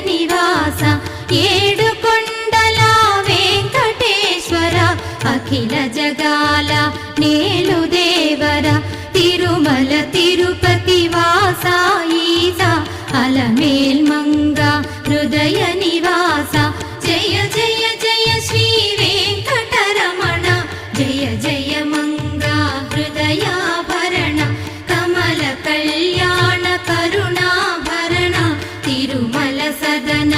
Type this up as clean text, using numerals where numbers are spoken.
నివాస ఏడుకొండల వెంకటేశ్వర అఖిల జగాల నేలు దేవర తిరుమల తిరుపతి వాస ఈస అలమేల్ మంగ హృదయ నివాస జయ జయ జయ శ్రీ వెంకటరమణ జయ జయ మంగ హృదయాభరణ కమల కళ్యాణ కరుణాభరణ తిరుమల సదన